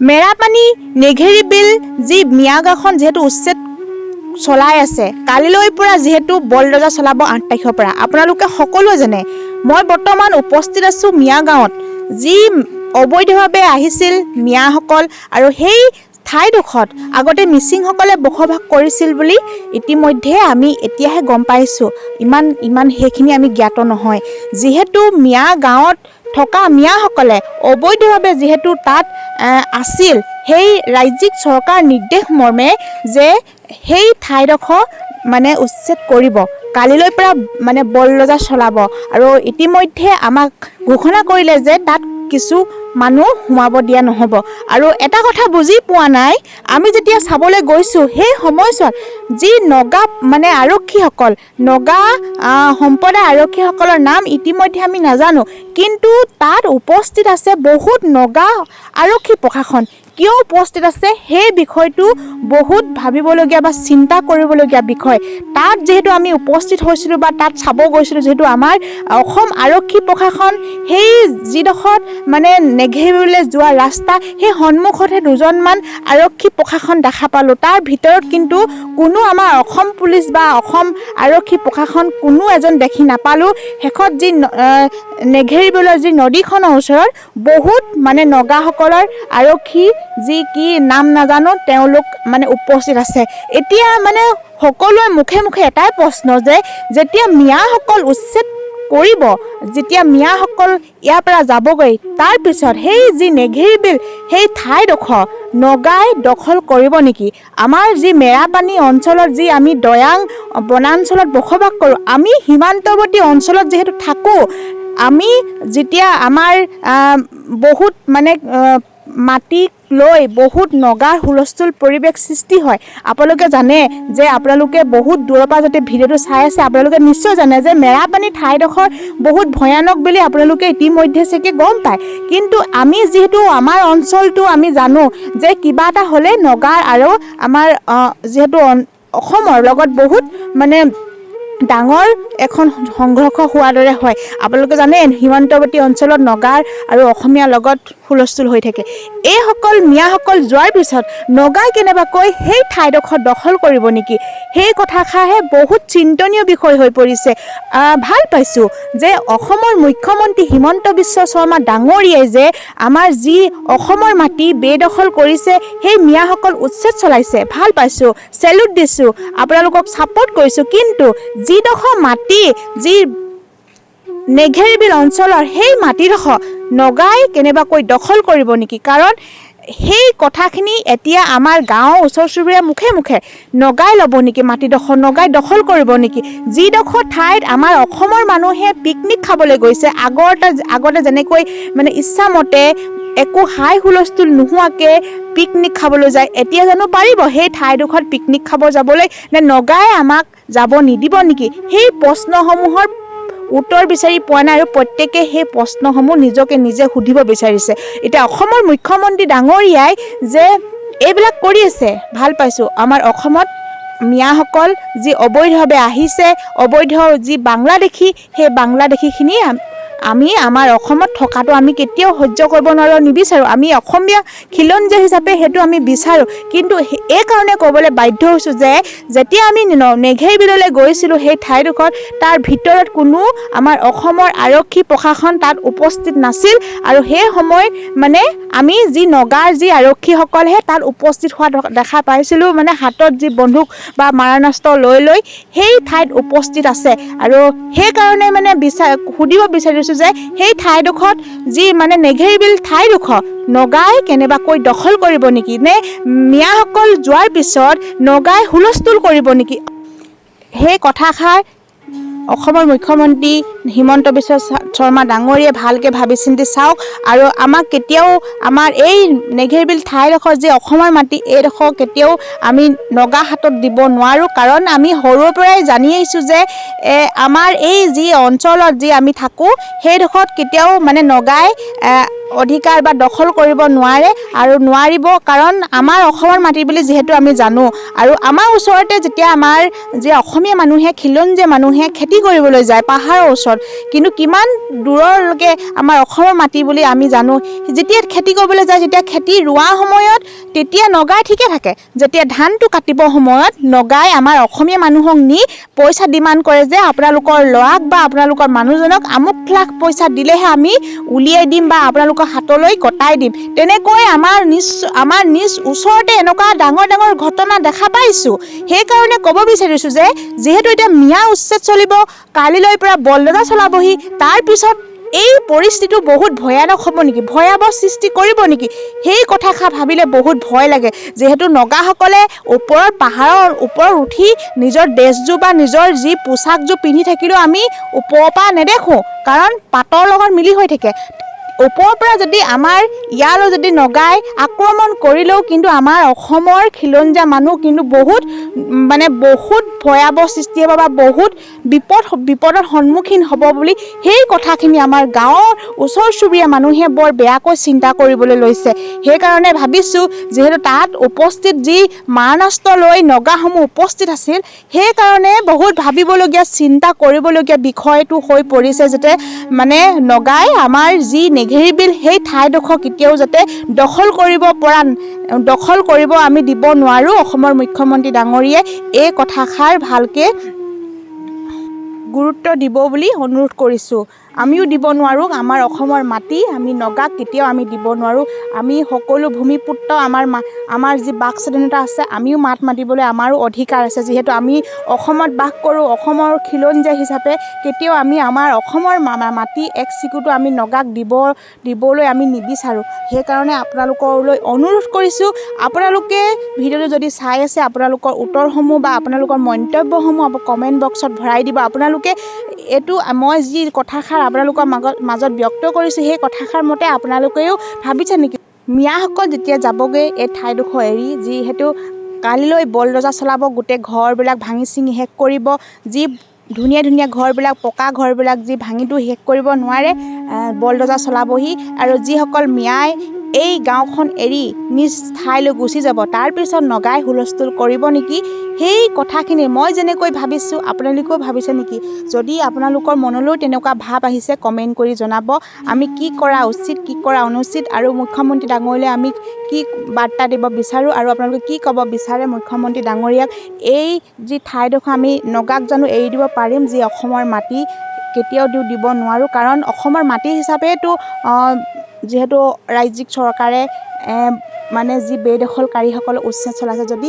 মেৰাপানী নেঘেৰি বিল যি মিয়া গাঁওখন যিহেতু উচ্ছেদ চলাই আছে, কালিলৈ পৰা যিহেতু বলদজা চলাব 8 তাৰিখৰ পৰা। আপোনালোকে সকলোৱে জানে মই বৰ্তমান উপস্থিত আছোঁ মিয়া গাঁৱত, যি অবৈধভাৱে আহিছিল মিয়াসকল, আৰু সেই ঠাইডোখৰত আগতে মিচিংসকলে বসবাস কৰিছিল বুলি ইতিমধ্যে আমি এতিয়াহে গম পাইছোঁ। ইমান সেইখিনি আমি জ্ঞাত নহয়। যিহেতু মিয়া গাঁৱত থকা মিয়াসকলে অবৈধভাৱে যিহেতু তাত আছিল, সেই ৰাজ্যিক চৰকাৰ নিৰ্দেশ মৰ্মে যে সেই ঠাইডোখৰ মানে উচ্ছেদ কৰিব, কালিলৈ পৰা মানে বলদজা চলাব, আৰু ইতিমধ্যে আমাক ঘোষণা কৰিলে যে তাত কিছু মানুহ সোমাব দিয়া নহ'ব। আৰু এটা কথা বুজি পোৱা নাই, আমি যেতিয়া চাবলৈ গৈছোঁ সেই সময়ছোৱাত যি নগা মানে আৰক্ষীসকল, নগা সম্প্ৰদায় আৰক্ষীসকলৰ নাম ইতিমধ্যে আমি নাজানো, কিন্তু তাত উপস্থিত আছে বহুত নগা আৰক্ষী প্ৰশাসন। কিয় উপস্থিত আছে সেই বিষয়টো বহুত ভাবিবলগীয়া বা চিন্তা কৰিবলগীয়া বিষয়। তাত যিহেতু আমি উপস্থিত হৈছিলোঁ বা তাত চাব গৈছিলোঁ, যিহেতু আমাৰ অসম আৰক্ষী প্ৰশাসন সেই যিডোখৰত মানে নেঘেৰিবলৈ যোৱা ৰাস্তা, সেই সন্মুখতে দুজনমান আৰক্ষী প্ৰশাসন দেখা পালোঁ। তাৰ ভিতৰত কিন্তু কোনো আমাৰ অসম পুলিচ বা অসম আৰক্ষী প্ৰশাসন কোনো এজন দেখি নাপালোঁ। শেষত যি নেঘেৰিবলৈ যি নদীখনৰ ওচৰত বহুত মানে নগাসকলৰ আৰক্ষী, যি কি নাম নাজানো, তেওঁলোক মানে উপস্থিত আছে। এতিয়া মানে সকলোৰে মুখে মুখে এটাই প্ৰশ্ন যে যেতিয়া মিয়াসকল উচ্ছেদ কৰিব, যেতিয়া মিয়াসকল ইয়াৰ পৰা যাবগৈ, তাৰপিছত সেই যি নেঘেৰি বিল সেই ঠাইডোখৰ নগাই দখল কৰিব নেকি? আমাৰ যি মেৰাপানী অঞ্চলত যি আমি দয়াং বনাঞ্চলত বসবাস কৰোঁ, আমি সীমান্তৱৰ্তী অঞ্চলত যিহেতু থাকোঁ, আমি যেতিয়া আমাৰ বহুত মানে মাটিক লৈ বহুত নগাৰ হুলস্থুল পৰিৱেশ সৃষ্টি হয়। আপোনালোকে জানে যে আপোনালোকে বহুত দূৰৰ পৰা যদি ভিডিঅ'টো চাই আছে, আপোনালোকে নিশ্চয় জানে যে মেৰাপানী ঠাইডোখৰ বহুত ভয়ানক বুলি আপোনালোকে ইতিমধ্যে চাগে গম পায়। কিন্তু আমি যিহেতু আমাৰ অঞ্চলটো আমি জানো যে কিবা এটা হ'লে নগাৰ আৰু আমাৰ যিহেতু অসমৰ লগত বহুত মানে ডাঙৰ এখন সংঘৰ্ষ হোৱাৰ দৰে হয়। আপোনালোকে জানে সীমান্তৱৰ্তী অঞ্চলত নগাৰ আৰু অসমীয়াৰ লগত হুলস্থুল হৈ থাকে। এইসকল মিয়াসকল যোৱাৰ পিছত নগাই কেনেবাকৈ সেই ঠাইডোখৰ দখল কৰিব নেকি? সেই কথাষাৰহে বহুত চিন্তনীয় বিষয় হৈ পৰিছে। ভাল পাইছোঁ যে অসমৰ মুখ্যমন্ত্ৰী হিমন্ত বিশ্ব শৰ্মা ডাঙৰীয়াই যে আমাৰ যি অসমৰ মাটি বেদখল কৰিছে, সেই মিয়াসকল উচ্ছেদ চলাইছে, ভাল পাইছোঁ, চেলুট দিছোঁ, আপোনালোকক ছাপোৰ্ট কৰিছোঁ। কিন্তু যিডোখৰ মাটি, যি নেঘেৰি বিল অঞ্চলৰ সেই মাটিডোখৰ নগাই কেনেবাকৈ দখল কৰিব নেকি? কাৰণ সেই কথাখিনি এতিয়া আমাৰ গাঁৱৰ ওচৰ চুবুৰীয়া মুখে মুখে নগাই ল'ব নেকি মাটিডোখৰ, নগাই দখল কৰিব নেকি? যিডোখৰ ঠাইত আমাৰ অসমৰ মানুহে পিকনিক খাবলৈ গৈছে, আগতে যেনেকৈ মানে ইচ্ছামতে একো হাই হুলস্থুল নোহোৱাকৈ পিকনিক খাবলৈ যায়, এতিয়া জানো পাৰিব সেই ঠাইডোখৰত পিকনিক খাব যাবলৈ, নে নগাই আমাক যাব নিদিব নেকি? সেই প্ৰশ্নসমূহৰ উত্তৰ বিচাৰি পোৱা নাই, আৰু প্ৰত্যেকে সেই প্ৰশ্নসমূহ নিজকে নিজে সুধিব বিচাৰিছে। এতিয়া অসমৰ মুখ্যমন্ত্ৰী ডাঙৰীয়াই যে এইবিলাক কৰি আছে, ভাল পাইছোঁ। আমাৰ অসমত মিয়াসকল যি অবৈধভাৱে আহিছে, অবৈধ যি বাংলাদেশী, সেই বাংলাদেশীখিনি আমি আমাৰ অসমত থকাটো আমি কেতিয়াও সহ্য কৰিব নোৱাৰোঁ, নিবিচাৰোঁ। আমি অসমীয়া খিলঞ্জীয়া হিচাপে সেইটো আমি বিচাৰোঁ। কিন্তু এই কাৰণে ক'বলৈ বাধ্য হৈছোঁ যে যেতিয়া আমি নেঘেৰি বিললৈ গৈছিলোঁ, সেই ঠাইডোখৰত তাৰ ভিতৰত কোনো আমাৰ অসমৰ আৰক্ষী প্ৰশাসন তাত উপস্থিত নাছিল, আৰু সেই সময়ত মানে আমি যি নগাৰ যি আৰক্ষীসকলহে তাত উপস্থিত হোৱা দেখা পাইছিলোঁ, মানে হাতত যি বন্দুক বা মাৰণাস্ত্ৰ লৈ সেই ঠাইত উপস্থিত আছে। আৰু সেইকাৰণে মানে সুধিব বিচাৰিছোঁ যে সেই ঠাইডোখৰত যি মানে নেঘেৰি বিল ঠাইডোখৰ নগাই কেনেবাকৈ দখল কৰিব নেকি, নে মিয়াসকল যোৱাৰ পিছত নগাই হুলস্থুল কৰিব নেকি? সেই কথাষাৰ অসমৰ মুখ্যমন্ত্ৰী হিমন্ত বিশ্ব শৰ্মা ডাঙৰীয়াই ভালকৈ ভাবি চিন্তি চাওক, আৰু আমাক কেতিয়াও আমাৰ এই নেঘেৰি বিল ঠাইডোখৰ যি অসমৰ মাটি, এইডোখৰ কেতিয়াও আমি নগা হাতত দিব নোৱাৰোঁ। কাৰণ আমি সৰুৰ পৰাই জানি আহিছোঁ যে আমাৰ এই যি অঞ্চলত যি আমি থাকোঁ, সেইডোখৰত কেতিয়াও মানে নগাই অধিকাৰ বা দখল কৰিব নোৱাৰে আৰু নোৱাৰিব, কাৰণ আমাৰ অসমৰ মাটি বুলি যিহেতু আমি জানো। আৰু আমাৰ ওচৰতে যেতিয়া আমাৰ যি অসমীয়া মানুহে, খিলঞ্জীয়া মানুহে খেতি কৰিবলৈ যায় পাহাৰৰ ওচৰত, কিন্তু কিমান দূৰলৈকে আমাৰ অসমৰ মাটি বুলি আমি জানো। যেতিয়া খেতি কৰিবলৈ যায়, যেতিয়া খেতি ৰোৱা সময়ত তেতিয়া নগাই ঠিকে থাকে, যেতিয়া ধানটো কাটিব সময়ত নগাই আমাৰ অসমীয়া মানুহক নি পইচা ডিমাণ্ড কৰে যে আপোনালোকৰ ল'ৰাক বা আপোনালোকৰ মানুহজনক আমুক লাখ পইচা দিলেহে আমি উলিয়াই দিম বা আপোনালোকৰ হাতলৈ গতাই দিম। তেনেকৈ আমাৰ নিজ ওচৰতে এনেকুৱা ডাঙৰ ডাঙৰ ঘটনা দেখা পাইছোঁ। সেইকাৰণে ক'ব বিচাৰিছোঁ যে যিহেতু এতিয়া মিয়া উচ্ছেদ চলিব, কালিলৈ পৰা বলদজা চলাবহি, তাৰপিছত এই পৰিস্থিতিটো বহুত ভয়ানক হ'ব নেকি, ভয়াৱহ সৃষ্টি কৰিব নেকি, সেই কথাষাৰ ভাবিলে বহুত ভয় লাগে। যিহেতু নগাসকলে ওপৰৰ পাহাৰৰ ওপৰত উঠি নিজৰ ড্ৰেছযোৰ বা নিজৰ যি পোচাকযোৰ পিন্ধি থাকিলেও আমি ওপৰৰ পৰা নেদেখোঁ, কাৰণ পাতৰ লগত মিলি হৈ থাকে। ওপৰৰ পৰা যদি আমাৰ ইয়ালৈ যদি নগাই আক্ৰমণ কৰিলেও কিন্তু আমাৰ অসমৰ খিলঞ্জীয়া মানুহ কিন্তু বহুত ভয়াৱহ সৃষ্টি হ'ব বা বহুত বিপদৰ সন্মুখীন হ'ব বুলি সেই কথাখিনি আমাৰ গাঁৱৰ ওচৰ চুবুৰীয়া মানুহে বৰ বেয়াকৈ চিন্তা কৰিবলৈ লৈছে। সেইকাৰণে ভাবিছোঁ যিহেতু তাত উপস্থিত যি মাৰণাস্ত্ৰ লৈ নগাসমূহ উপস্থিত আছিল, সেইকাৰণে বহুত ভাবিবলগীয়া চিন্তা কৰিবলগীয়া বিষয়টো হৈ পৰিছে, যাতে নগাই আমাৰ যি নেঘেৰি বিল সেই ঠাইডোখৰ কেতিয়াও যাতে দখল কৰিব আমি দিব নোৱাৰোঁ। অসমৰ মুখ্যমন্ত্ৰী ডাঙৰীয়াই এই কথাষাৰ ভালকৈ গুৰুত্ব দিব বুলি অনুৰোধ কৰিছোঁ। আমিও দিব নোৱাৰোঁ, আমাৰ অসমৰ মাটি আমি নগাক কেতিয়াও আমি দিব নোৱাৰোঁ। আমি সকলো ভূমিপুত্ৰ, আমাৰ যি বাক স্বাধীনতা আছে, আমিও মাত মাতিবলৈ আমাৰো অধিকাৰ আছে। যিহেতু আমি অসমত বাস কৰোঁ, অসমৰ খিলঞ্জীয়া হিচাপে কেতিয়াও আমি আমাৰ অসমৰ মাটি এক চিকুটো আমি নগাক দিবলৈ আমি নিবিচাৰোঁ। সেইকাৰণে আপোনালোকলৈ অনুৰোধ কৰিছোঁ, আপোনালোকে ভিডিঅ'টো যদি চাই আছে, আপোনালোকৰ উত্তৰসমূহ বা আপোনালোকৰ মন্তব্যসমূহ কমেণ্ট বক্সত ভৰাই দিব। আপোনালোকে এইটো মই যি কথাষাৰ আপোনালোকৰ মাজত ব্যক্ত কৰিছোঁ, সেই কথাষাৰ মতে আপোনালোকেও ভাবিছে নেকি? মিয়াসকল যেতিয়া যাবগৈ এই ঠাইডোখৰ এৰি, যিহেতু কালিলৈ বলদজা চলাব, গোটেই ঘৰবিলাক ভাঙি চিঙি শেষ কৰিব, যি ধুনীয়া ধুনীয়া ঘৰবিলাক, পকা ঘৰবিলাক যি ভাঙিটো শেষ কৰিব নোৱাৰে, বলদজা চলাবহি। আৰু যিসকল মিয়াই এই গাঁওখন এৰি নিজ ঠাইলৈ গুচি যাব, তাৰপিছত নগাই হুলস্থুল কৰিব নেকি, সেই কথাখিনি মই যেনেকৈ ভাবিছোঁ আপোনালোকেও ভাবিছে নেকি? যদি আপোনালোকৰ মনলৈ তেনেকুৱা ভাৱ আহিছে, কমেণ্ট কৰি জনাব। আমি কি কৰা উচিত, কি কৰা অনুচিত, আৰু মুখ্যমন্ত্ৰী ডাঙৰীয়ালৈ আমি কি বাৰ্তা দিব বিচাৰোঁ, আৰু আপোনালোকে কি ক'ব বিচাৰে মুখ্যমন্ত্ৰী ডাঙৰীয়াক? এই যি ঠাইডোখৰ আমি নগাক জানো এৰি দিব পাৰিম, যি অসমৰ মাটি কেতিয়াও দিব নোৱাৰোঁ, কাৰণ অসমৰ মাটি হিচাপেতো যিহেতু ৰাজ্যিক চৰকাৰে যি বেদখলকাৰীসকলে উচ্ছেদ চলাইছে, যদি